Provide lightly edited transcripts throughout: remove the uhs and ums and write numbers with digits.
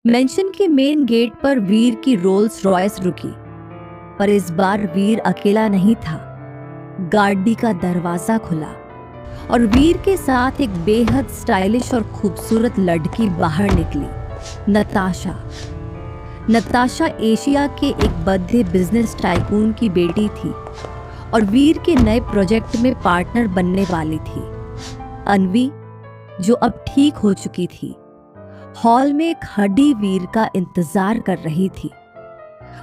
Mention के main gate पर वीर की रोल्स रॉयस रुकी, पर इस बार वीर अकेला नहीं था। गाड़ी का दरवाजा खुला और वीर के साथ एक बेहद स्टाइलिश और खूबसूरत लड़की बाहर निकली। नताशा। नताशा एशिया के एक बड़े बिजनेस टाइकून की बेटी थी और वीर के नए प्रोजेक्ट में पार्टनर बनने वाली थी। अन्वी, जो अब ठीक हो चुकी थी, हॉल में खड़ी वीर का इंतजार कर रही थी।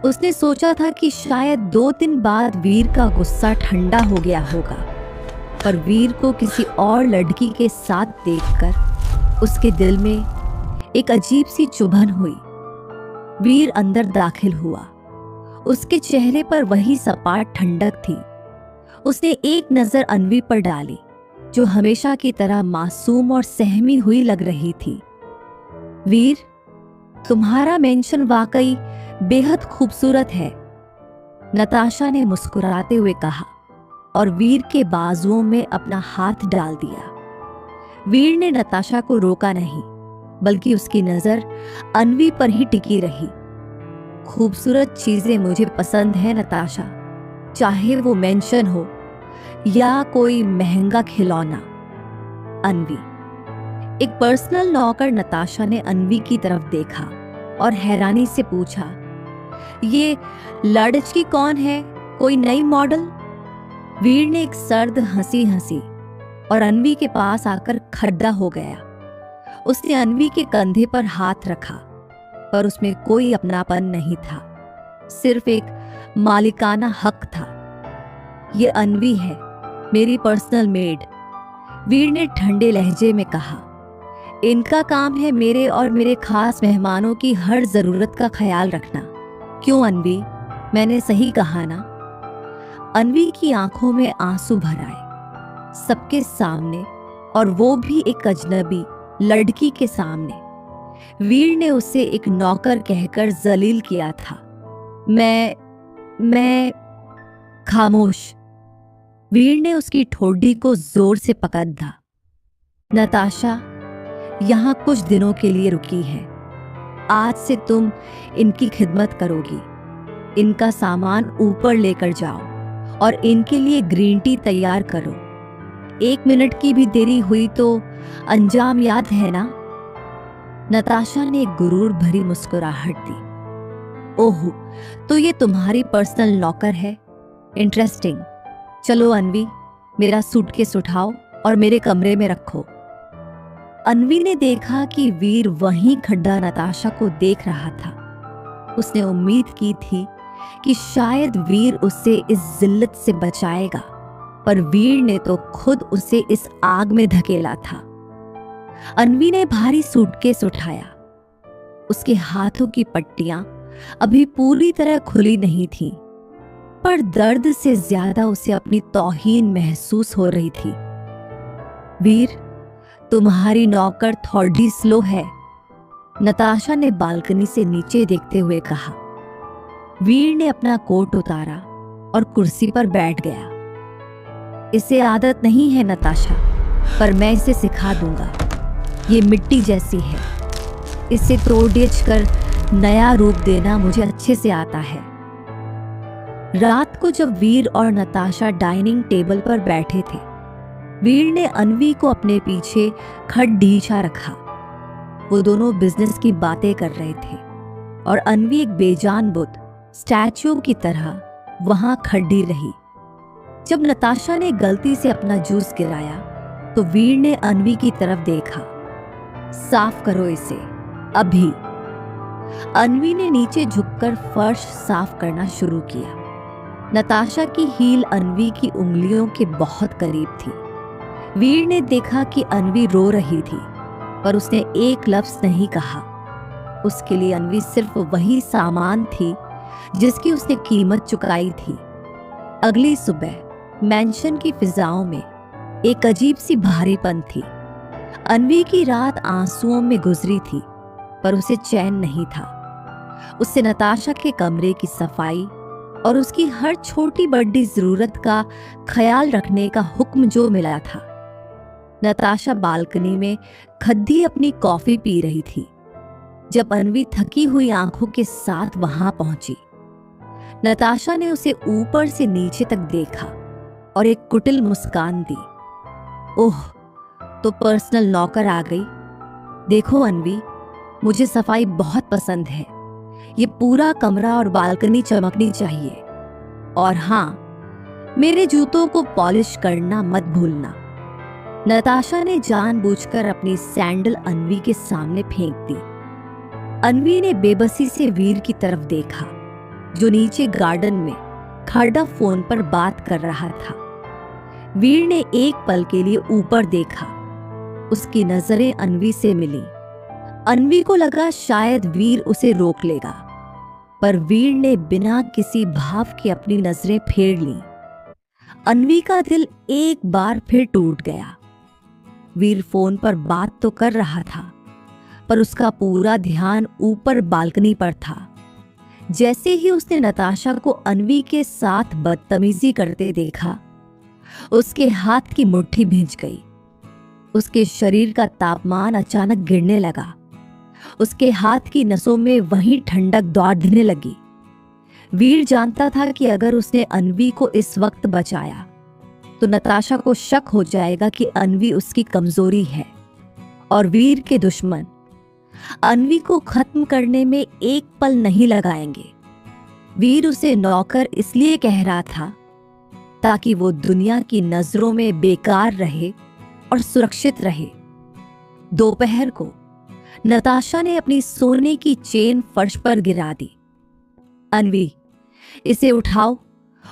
उसने सोचा था कि शायद 2 दिन बाद वीर का गुस्सा ठंडा हो गया होगा, पर वीर को किसी और लड़की के साथ देखकर उसके दिल में एक अजीब सी चुभन हुई। वीर अंदर दाखिल हुआ। उसके चेहरे पर वही सपाट ठंडक थी। उसने एक नजर अन्वी पर डाली, जो हमेशा की तरह मासूम और सहमी हुई लग रही थी। वीर, तुम्हारा मेंशन वाकई बेहद खूबसूरत है, नताशा ने मुस्कुराते हुए कहा और वीर के बाजुओं में अपना हाथ डाल दिया। वीर ने नताशा को रोका नहीं, बल्कि उसकी नजर अन्वी पर ही टिकी रही। खूबसूरत चीजें मुझे पसंद है नताशा, चाहे वो मेंशन हो या कोई महंगा खिलौना। अन्वी। एक पर्सनल नौकर नताशा ने अन्वी की तरफ देखा और हैरानी से पूछा, ये लड़की कौन है, कोई नई मॉडल? वीर ने एक सर्द हंसी हंसी और अन्वी के पास आकर खड़ा हो गया। उसने अन्वी के कंधे पर हाथ रखा, पर उसमें कोई अपनापन नहीं था, सिर्फ एक मालिकाना हक था। ये अन्वी है, मेरी पर्सनल मेड, वीर ने ठंडे लहजे में कहा। इनका काम है मेरे और मेरे खास मेहमानों की हर जरूरत का ख्याल रखना। क्यों अन्वी, मैंने सही कहा ना? अन्वी की आंखों में आंसू भर आए, सबके सामने, और वो भी एक अजनबी लड़की के सामने। वीर ने उसे एक नौकर कहकर जलील किया था। मैं खामोश। वीर ने उसकी ठोड़ी को जोर से पकड़ा। नताशा यहाँ कुछ दिनों के लिए रुकी है। आज से तुम इनकी खिदमत करोगी। इनका सामान ऊपर लेकर जाओ और इनके लिए ग्रीन टी तैयार करो। 1 मिनट की भी देरी हुई तो अंजाम याद है ना? नताशा ने एक गुरूर भरी मुस्कुराहट दी। ओह, तो ये तुम्हारी पर्सनल नौकर है? इंटरेस्टिंग। चलो अन्वी, मेरा सूटकेस उठाओ और मेरे कमरे में रखो। अन्वी ने देखा कि वीर वहीं खड़ा नताशा को देख रहा था। उसने उम्मीद की थी कि शायद वीर उसे इस जिल्लत से बचाएगा, पर वीर ने तो खुद उसे इस आग में धकेला था। अन्वी ने भारी सूटकेस उठाया। उसके हाथों की पट्टियां अभी पूरी तरह खुली नहीं थीं, पर दर्द से ज्यादा उसे अपनी तौहीन महसूस हो रही थी। वीर, तुम्हारी नौकर थोड़ी स्लो है, नताशा ने बालकनी से नीचे देखते हुए कहा। वीर ने अपना कोट उतारा और कुर्सी पर बैठ गया। इसे आदत नहीं है नताशा, पर मैं इसे सिखा दूंगा। ये मिट्टी जैसी है, इसे तोड़-बेच कर नया रूप देना मुझे अच्छे से आता है। रात को जब वीर और नताशा डाइनिंग टेबल पर बैठे थे, वीर ने अन्वी को अपने पीछे खड़ीचा रखा। वो दोनों बिजनेस की बातें कर रहे थे और अन्वी एक बेजान बुत स्टैच्यू की तरह वहां खड़ी रही। जब नताशा ने गलती से अपना जूस गिराया तो वीर ने अन्वी की तरफ देखा। साफ करो इसे अभी। अन्वी ने नीचे झुककर फर्श साफ करना शुरू किया। नताशा की हील अन्वी की उंगलियों के बहुत करीब थी। वीर ने देखा कि अन्वी रो रही थी, पर उसने एक लफ्ज नहीं कहा। उसके लिए अन्वी सिर्फ वही सामान थी जिसकी उसने कीमत चुकाई थी। अगली सुबह मेंशन की फिजाओं में एक अजीब सी भारीपन थी। अन्वी की रात आंसुओं में गुजरी थी, पर उसे चैन नहीं था। उससे नताशा के कमरे की सफाई और उसकी हर छोटी बड़ी जरूरत का ख्याल रखने का हुक्म जो मिला था। नताशा बालकनी में खद्दी अपनी कॉफी पी रही थी। जब अन्वी थकी हुई आंखों के साथ वहां पहुंची, नताशा ने उसे ऊपर से नीचे तक देखा और एक कुटिल मुस्कान दी। ओह, तो पर्सनल नौकर आ गई। देखो अन्वी, मुझे सफाई बहुत पसंद है। ये पूरा कमरा और बालकनी चमकनी चाहिए। और हाँ, मेरे जूतों को पॉलिश करना मत भूलना। नताशा ने जानबूझकर अपनी सैंडल अन्वी के सामने फेंक दी। अन्वी ने बेबसी से वीर की तरफ देखा, जो नीचे गार्डन में खड़ा फोन पर बात कर रहा था। वीर ने एक पल के लिए ऊपर देखा। उसकी नजरें अन्वी से मिली। अन्वी को लगा शायद वीर उसे रोक लेगा, पर वीर ने बिना किसी भाव के अपनी नजरें फेर लीं। अन्वी का दिल एक बार फिर टूट गया। वीर फोन पर बात तो कर रहा था, पर उसका पूरा ध्यान ऊपर बालकनी पर था। जैसे ही उसने नताशा को अन्वी के साथ बदतमीजी करते देखा, उसके हाथ की मुट्ठी भींच गई। उसके शरीर का तापमान अचानक गिरने लगा। उसके हाथ की नसों में वही ठंडक दौड़ने लगी। वीर जानता था कि अगर उसने अन्वी को इस वक्त बचाया तो नताशा को शक हो जाएगा कि अन्वी उसकी कमजोरी है, और वीर के दुश्मन अन्वी को खत्म करने में एक पल नहीं लगाएंगे। वीर उसे नौकर इसलिए कह रहा था ताकि वो दुनिया की नजरों में बेकार रहे और सुरक्षित रहे। दोपहर को नताशा ने अपनी सोने की चेन फर्श पर गिरा दी। अन्वी, इसे उठाओ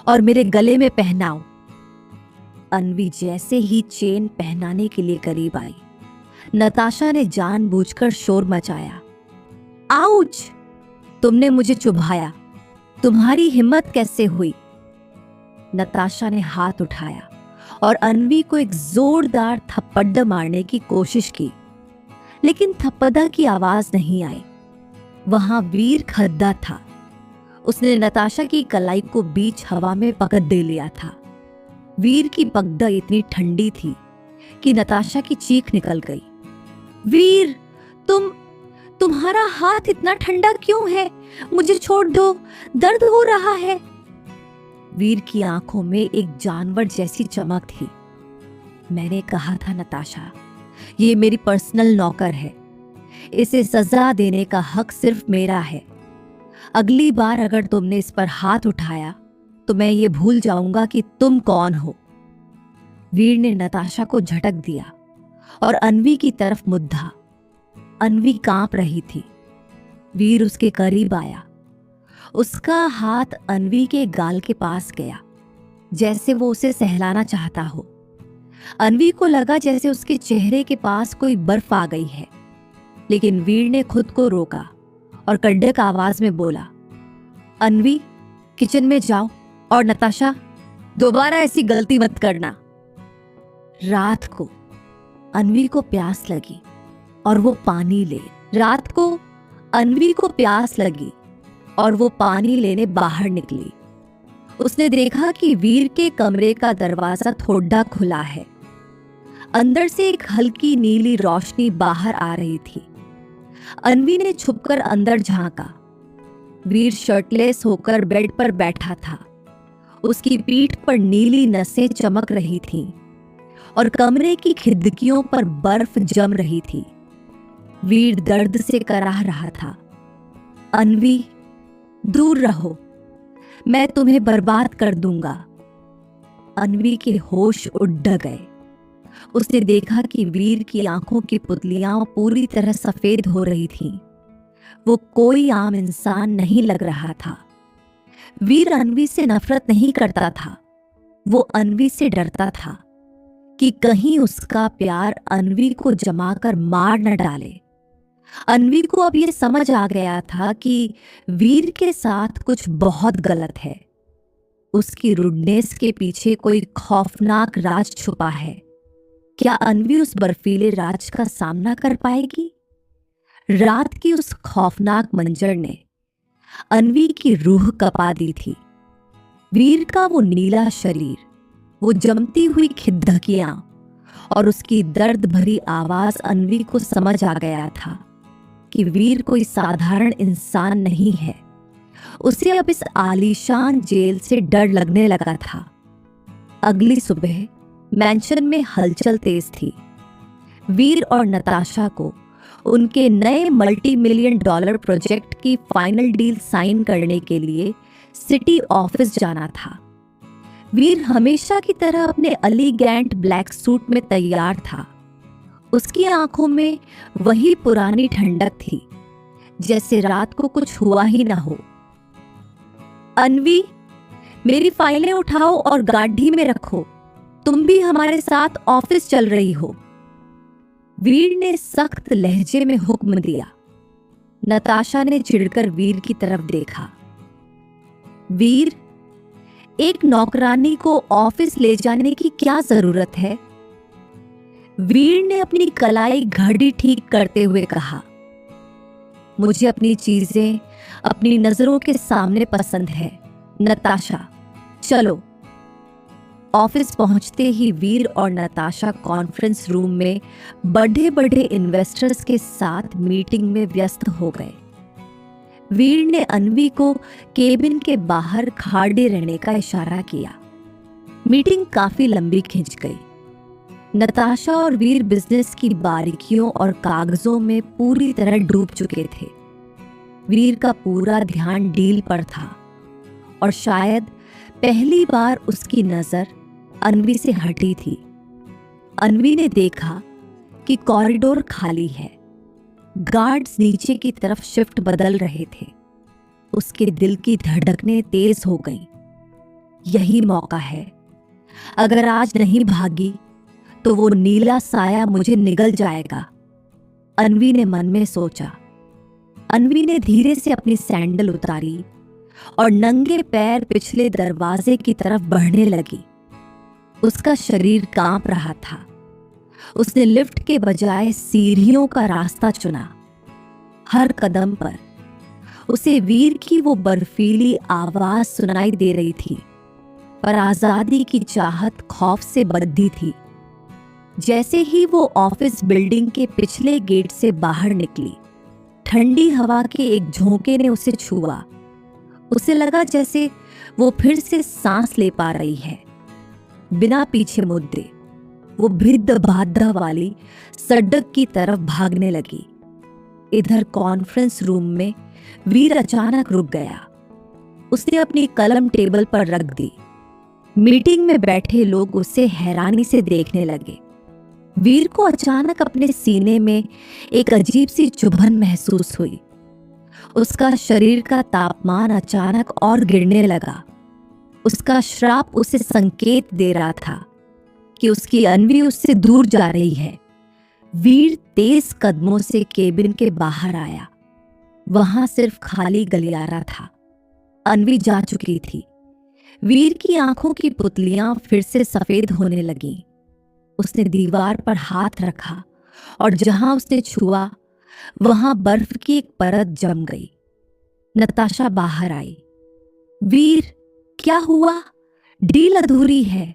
और मेरे गले में पहनाओ। अन्वी जैसे ही चेन पहनाने के लिए करीब आई, नताशा ने जानबूझकर शोर मचाया। आउच! तुमने मुझे चुभाया। तुम्हारी हिम्मत कैसे हुई? नताशा ने हाथ उठाया और अन्वी को एक जोरदार थप्पड़ मारने की कोशिश की, लेकिन थप्पड़ की आवाज नहीं आई। वहां वीर खड़ा था। उसने नताशा की कलाई को बीच हवा में पकड़ दे लिया था। वीर की पगड़ इतनी ठंडी थी कि नताशा की चीख निकल गई। वीर, तुम्हारा हाथ इतना ठंडा क्यों है? मुझे छोड़ दो, दर्द हो रहा है। वीर की आंखों में एक जानवर जैसी चमक थी। मैंने कहा था नताशा, ये मेरी पर्सनल नौकर है। इसे सजा देने का हक सिर्फ मेरा है। अगली बार अगर तुमने इस पर हाथ उठाया तो मैं ये भूल जाऊंगा कि तुम कौन हो। वीर ने नताशा को झटक दिया और अन्वी की तरफ मुद्दा। अन्वी कांप रही थी। वीर उसके करीब आया। उसका हाथ अन्वी के गाल के पास गया, जैसे वो उसे सहलाना चाहता हो। अन्वी को लगा जैसे उसके चेहरे के पास कोई बर्फ आ गई है, लेकिन वीर ने खुद को रोका और कड़क आवाज में बोला, अन्वी, किचन में जाओ और नताशा, दोबारा ऐसी गलती मत करना। रात को अन्वी को प्यास लगी और वो पानी लेने बाहर निकली। उसने देखा कि वीर के कमरे का दरवाजा थोड़ा खुला है। अंदर से एक हल्की नीली रोशनी बाहर आ रही थी। अन्वी ने छुपकर अंदर झांका। वीर शर्टलेस होकर बेड पर बैठा था। उसकी पीठ पर नीली नसें चमक रही थीं और कमरे की खिड़कियों पर बर्फ जम रही थी। वीर दर्द से कराह रहा था। अन्वी, दूर रहो, मैं तुम्हें बर्बाद कर दूंगा। अन्वी के होश उड़ गए। उसने देखा कि वीर की आंखों की पुतलियां पूरी तरह सफेद हो रही थीं। वो कोई आम इंसान नहीं लग रहा था। वीर अन्वी से नफरत नहीं करता था, वो अन्वी से डरता था कि कहीं उसका प्यार अन्वी को जमाकर मार न डाले। अन्वी को अब ये समझ आ गया था कि वीर के साथ कुछ बहुत गलत है। उसकी रुडनेस के पीछे कोई खौफनाक राज छुपा है। क्या अन्वी उस बर्फीले राज का सामना कर पाएगी? रात की उस खौफनाक मंजर ने अन्वी की रूह कपा दी थी। वीर का वो नीला शरीर, वो जमती हुई खिद्दकियां और उसकी दर्द भरी आवाज अन्वी को समझ आ गया था कि वीर कोई साधारण इंसान नहीं है। उसे अब इस आलीशान जेल से डर लगने लगा था। अगली सुबह मैंशन में हलचल तेज थी। वीर और नताशा को उनके नए $multi-million प्रोजेक्ट की फाइनल डील साइन करने के लिए सिटी ऑफिस जाना था। वीर हमेशा की तरह अपने एलिगेंट ब्लैक सूट में तैयार था। उसकी आंखों में वही पुरानी ठंडक थी, जैसे रात को कुछ हुआ ही ना हो। अनवी, मेरी फाइलें उठाओ और गाड़ी में रखो। तुम भी हमारे साथ ऑफिस चल रही हो। वीर ने सख्त लहजे में हुक्म दिया। नताशा ने चिढ़कर वीर की तरफ देखा। वीर, एक नौकरानी को ऑफिस ले जाने की क्या जरूरत है? वीर ने अपनी कलाई घड़ी ठीक करते हुए कहा। मुझे अपनी चीजें अपनी नजरों के सामने पसंद है। नताशा, चलो। ऑफिस पहुंचते ही वीर और नताशा कॉन्फ्रेंस रूम में बड़े बड़े इन्वेस्टर्स के साथ मीटिंग में व्यस्त हो गए। वीर ने अनवी को केबिन के बाहर खड़े रहने का इशारा किया। मीटिंग काफी लंबी खिंच गई। नताशा और वीर बिजनेस की बारीकियों और कागजों में पूरी तरह डूब चुके थे। वीर का पूरा ध्यान डील पर था और शायद पहली बार उसकी नजर अनवी से हटी थी। अनवी ने देखा कि कॉरिडोर खाली है। गार्ड्स नीचे की तरफ शिफ्ट बदल रहे थे। उसके दिल की धड़कनें तेज हो गईं। यही मौका है। अगर आज नहीं भागी तो वो नीला साया मुझे निगल जाएगा, अनवी ने मन में सोचा। अनवी ने धीरे से अपनी सैंडल उतारी और नंगे पैर पिछले दरवाजे की तरफ बढ़ने लगी। उसका शरीर कांप रहा था। उसने लिफ्ट के बजाय सीढ़ियों का रास्ता चुना। हर कदम पर उसे वीर की वो बर्फीली आवाज सुनाई दे रही थी, पर आजादी की चाहत खौफ से बंधी थी। जैसे ही वो ऑफिस बिल्डिंग के पिछले गेट से बाहर निकली, ठंडी हवा के एक झोंके ने उसे छुआ। उसे लगा जैसे वो फिर से सांस ले पा रही है, बिना पीछे मुड़े। वो भिद्द भाद्दा वाली सड़क की तरफ भागने लगी। इधर कॉन्फ्रेंस रूम में वीर अचानक रुक गया। उसने अपनी कलम टेबल पर रख दी। मीटिंग में बैठे लोग उसे हैरानी से देखने लगे। वीर को अचानक अपने सीने में एक अजीब सी चुभन महसूस हुई। उसका शरीर का तापमान अचानक और गिरने लगा। उसका श्राप उसे संकेत दे रहा था कि उसकी अनवी उससे दूर जा रही है। वीर तेज कदमों से केबिन के बाहर आया। वहां सिर्फ खाली गलियारा था। अनवी जा चुकी थी। वीर की आंखों की पुतलियां फिर से सफेद होने लगीं। उसने दीवार पर हाथ रखा और जहां उसने छुआ वहां बर्फ की एक परत जम गई। नताशा बाहर आई। वीर, क्या हुआ? डील अधूरी है।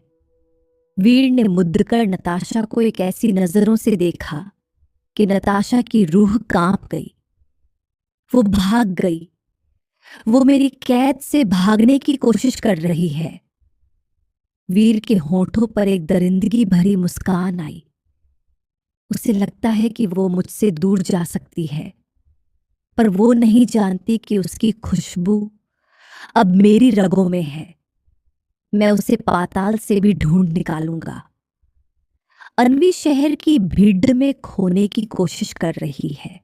वीर ने मुद्दकर नताशा को एक ऐसी नजरों से देखा कि नताशा की रूह कांप गई। वो भाग गई। वो मेरी कैद से भागने की कोशिश कर रही है। वीर के होठों पर एक दरिंदगी भरी मुस्कान आई। उसे लगता है कि वो मुझसे दूर जा सकती है, पर वो नहीं जानती कि उसकी खुशबू अब मेरी रगों में है। मैं उसे पाताल से भी ढूंढ निकालूंगा। अनवी शहर की भीड़ में खोने की कोशिश कर रही है,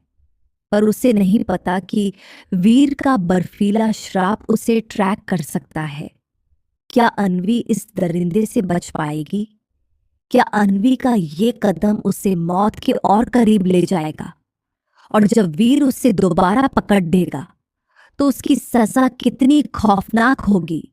पर उसे नहीं पता कि वीर का बर्फीला श्राप उसे ट्रैक कर सकता है। क्या अनवी इस दरिंदे से बच पाएगी? क्या अनवी का ये कदम उसे मौत के और करीब ले जाएगा? और जब वीर उसे दोबारा पकड़ देगा तो उसकी सजा कितनी खौफनाक होगी।